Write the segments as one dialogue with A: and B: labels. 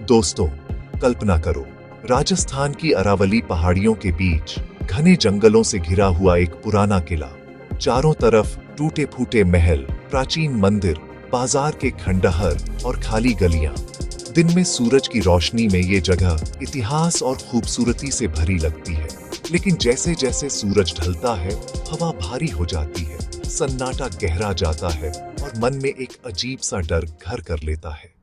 A: दोस्तों, कल्पना करो, राजस्थान की अरावली पहाड़ियों के बीच घने जंगलों से घिरा हुआ एक पुराना किला। चारों तरफ टूटे फूटे महल, प्राचीन मंदिर, बाजार के खंडहर और खाली गलियां। दिन में सूरज की रोशनी में ये जगह इतिहास और खूबसूरती से भरी लगती है, लेकिन जैसे जैसे सूरज ढलता है, हवा भारी हो जाती है, सन्नाटा गहरा जाता है और मन में एक अजीब सा डर घर कर लेता है।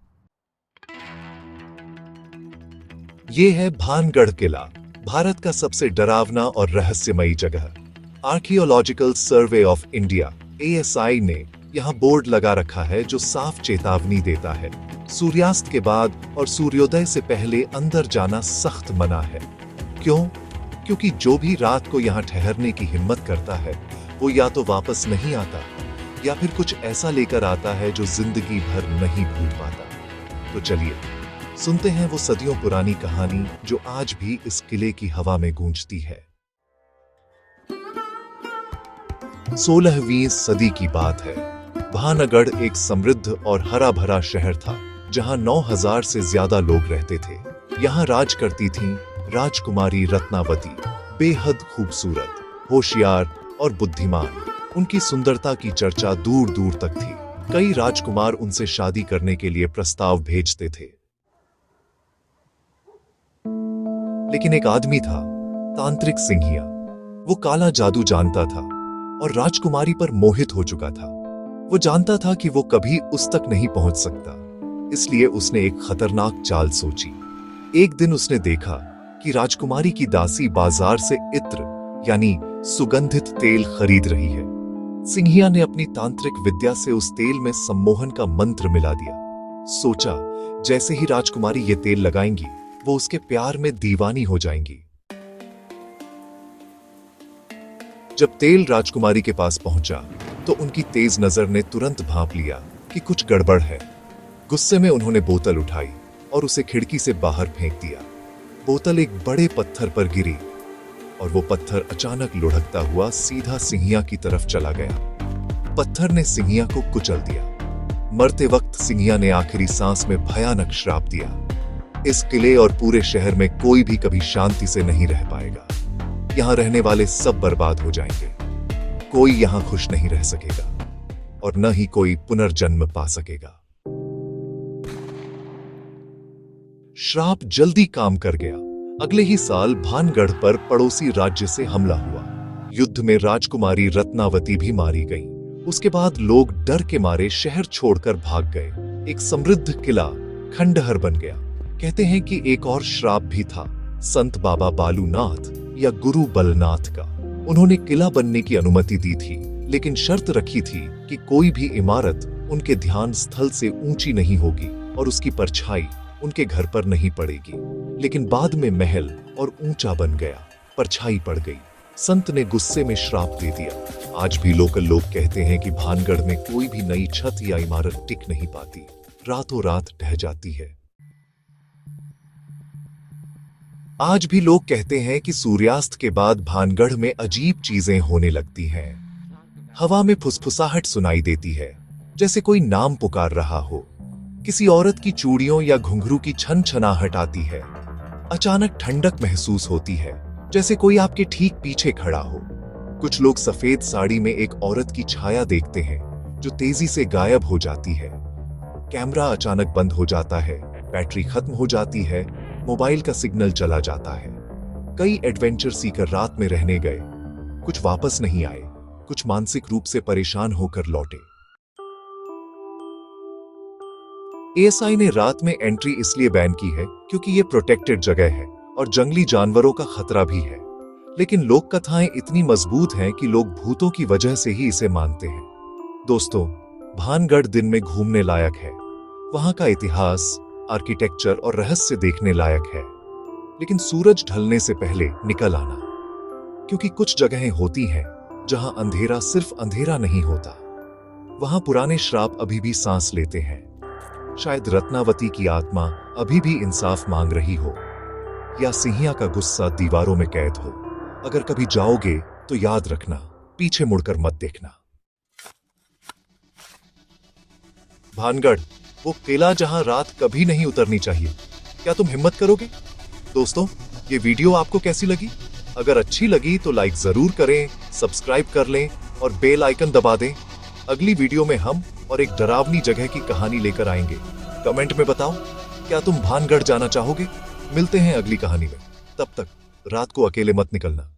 A: ये है भानगढ़ किला, भारत का सबसे डरावना और रहस्यमयी जगह। Archaeological survey of India (ASI) ने यहाँ बोर्ड लगा रखा है जो साफ चेतावनी देता है, सूर्यास्त के बाद और सूर्योदय से पहले अंदर जाना सख्त मना है। क्यों? क्योंकि जो भी रात को यहाँ ठहरने की हिम्मत करता है, वो या तो वापस नहीं आता या फिर कुछ ऐसा लेकर आता है जो जिंदगी भर नहीं भूल पाता। तो चलिए सुनते हैं वो सदियों पुरानी कहानी जो आज भी इस किले की हवा में गूंजती है। 16वीं सदी की बात है। भानगढ़ एक समृद्ध और हरा भरा शहर था, जहां 9000 से ज्यादा लोग रहते थे। यहाँ राज करती थीं राजकुमारी रत्नावती, बेहद खूबसूरत, होशियार और बुद्धिमान। उनकी सुंदरता की चर्चा दूर दूर तक थी। कई राजकुमार उनसे शादी करने के लिए प्रस्ताव भेजते थे। लेकिन एक आदमी था, तांत्रिक सिंहिया। वो काला जादू जानता था और राजकुमारी पर मोहित हो चुका था। वो जानता था कि वो कभी उस तक नहीं पहुंच सकता, इसलिए उसने एक खतरनाक चाल सोची। एक दिन उसने देखा कि राजकुमारी की दासी बाजार से इत्र यानी सुगंधित तेल खरीद रही है। सिंहिया ने अपनी तांत्रिक विद्या से उस तेल में सम्मोहन का मंत्र मिला दिया। सोचा, जैसे ही राजकुमारी ये तेल लगाएंगी, वो उसके प्यार में दीवानी हो जाएंगी। जब तेल राजकुमारी के पास पहुंचा, तो उनकी तेज नजर ने तुरंत भांप लिया कि कुछ गड़बड़ है। गुस्से में उन्होंने बोतल उठाई और उसे खिड़की से बाहर फेंक दिया। बोतल एक बड़े पत्थर पर गिरी और वो पत्थर अचानक लुढ़कता हुआ सीधा सिंहिया की तरफ चला गया। पत्थर ने सिंहिया को कुचल दिया। मरते वक्त सिंहिया ने आखिरी सांस में भयानक श्राप दिया, इस किले और पूरे शहर में कोई भी कभी शांति से नहीं रह पाएगा। यहाँ रहने वाले सब बर्बाद हो जाएंगे। कोई यहाँ खुश नहीं रह सकेगा और न ही कोई पुनर्जन्म पा सकेगा। श्राप जल्दी काम कर गया। अगले ही साल भानगढ़ पर पड़ोसी राज्य से हमला हुआ। युद्ध में राजकुमारी रत्नावती भी मारी गई। उसके बाद लोग डर के मारे शहर छोड़कर भाग गए। एक समृद्ध किला खंडहर बन गया। कहते हैं कि एक और श्राप भी था, संत बाबा बालूनाथ या गुरु बलनाथ का। उन्होंने किला बनने की अनुमति दी थी, लेकिन शर्त रखी थी कि कोई भी इमारत उनके ध्यान स्थल से ऊंची नहीं होगी और उसकी परछाई उनके घर पर नहीं पड़ेगी। लेकिन बाद में महल और ऊंचा बन गया, परछाई पड़ गई। संत ने गुस्से में श्राप दे दिया। आज भी लोकल लोग कहते हैं कि भानगढ़ में कोई भी नई छत या इमारत टिक नहीं पाती, रातों रात ढह जाती है। आज भी लोग कहते हैं कि सूर्यास्त के बाद भानगढ़ में अजीब चीजें होने लगती हैं। हवा में फुसफुसाहट सुनाई देती है, जैसे कोई नाम पुकार रहा हो। किसी औरत की चूड़ियों या घुंघरू की छन छनाहट आती है। अचानक ठंडक महसूस होती है, जैसे कोई आपके ठीक पीछे खड़ा हो। कुछ लोग सफेद साड़ी में एक औरत की छाया देखते हैं, जो तेजी से गायब हो जाती है। कैमरा अचानक बंद हो जाता है, बैटरी खत्म हो जाती है, मोबाइल का सिग्नल चला जाता है। कई एडवेंचर सीकर रात में रहने गए, कुछ वापस नहीं आए, कुछ मानसिक रूप से परेशान होकर लौटे। ASI ने रात में एंट्री इसलिए बैन की है क्योंकि ये प्रोटेक्टेड जगह है और जंगली जानवरों का खतरा भी है। लेकिन लोक कथाएं इतनी मजबूत हैं कि लोग भूतों की वजह से ही इसे मानते हैं। दोस्तों, भानगढ़ दिन में घूमने लायक है। वहां का इतिहास, आर्किटेक्चर और रहस्य देखने लायक है, लेकिन सूरज ढलने से पहले निकल आना, क्योंकि कुछ जगहें होती हैं जहां अंधेरा सिर्फ अंधेरा नहीं होता। वहां पुराने श्राप अभी भी सांस लेते हैं। शायद रत्नावती की आत्मा अभी भी इंसाफ मांग रही हो, या सिंहिया का गुस्सा दीवारों में कैद हो। अगर कभी जाओगे तो याद रखना, पीछे मुड़कर मत देखना। भानगढ़, वो किला जहां रात कभी नहीं उतरनी चाहिए। क्या तुम हिम्मत करोगे? दोस्तों, ये वीडियो आपको कैसी लगी? अगर अच्छी लगी तो लाइक जरूर करें, सब्सक्राइब कर लें और बेल आइकन दबा दें। अगली वीडियो में हम और एक डरावनी जगह की कहानी लेकर आएंगे। कमेंट में बताओ, क्या तुम भानगढ़ जाना चाहोगे? मिलते हैं अगली कहानी में। तब तक रात को अकेले मत निकलना।